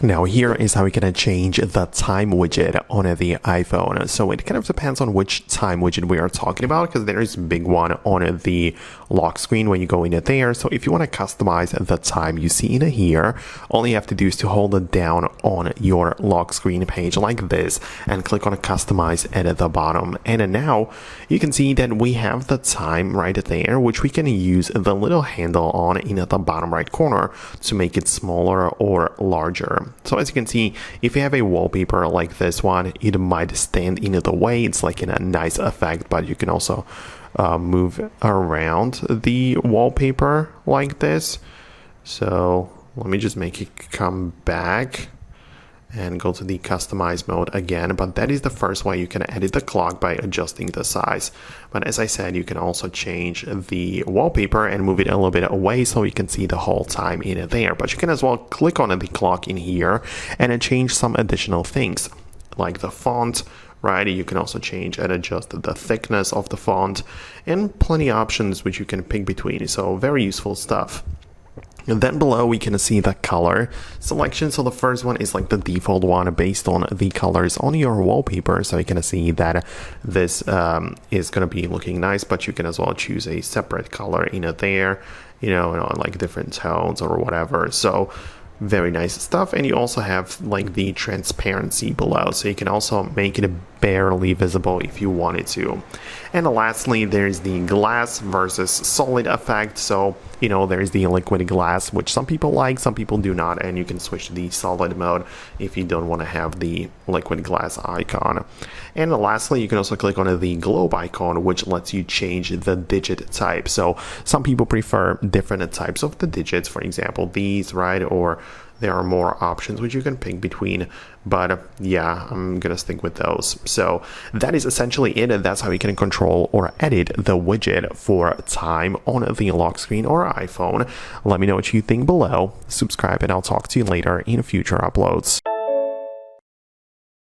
Now here is how we can change the time widget on the iPhone. So it kind of depends on which time widget we are talking about, because there is a big one on the lock screen when you go in there. So if you want to customize the time you see in here, all you have to do is to hold it down on your lock screen page like this and click on customize at the bottom. And now you can see that we have the time right there, which we can use the little handle on in the bottom right corner to make it smaller or larger. So as you can see, if you have a wallpaper like this one, it might stand in the way. It's like in a nice effect, but you can also move around the wallpaper like this. So let me just make it come back and go to the customize mode again. But that is the first way you can edit the clock, by adjusting the size. But as I said, you can also change the wallpaper and move it a little bit away so you can see the whole time in there. But you can as well click on the clock in here and change some additional things like the font, right? You can also change and adjust the thickness of the font, and plenty of options which you can pick between. So very useful stuff. And then below we can see the color selection. So the first one is like the default one based on the colors on your wallpaper. So you can see that this is going to be looking nice, but you can as well choose a separate color in there, you know, like different tones or whatever. So very nice stuff. And you also have like the transparency below, so you can also make it barely visible if you wanted to. And lastly, there's the glass versus solid effect. So you know, there's the liquid glass, which some people like, some people do not, and you can switch to the solid mode if you don't want to have the liquid glass icon. And lastly, you can also click on the globe icon, which lets you change the digit type. So some people prefer different types of the digits, for example these, right? Or there are more options which you can pick between, but yeah, I'm gonna stick with those. So that is essentially it, and that's how you can control or edit the widget for time on the lock screen or iPhone. Let me know what you think below, subscribe, and I'll talk to you later in future uploads.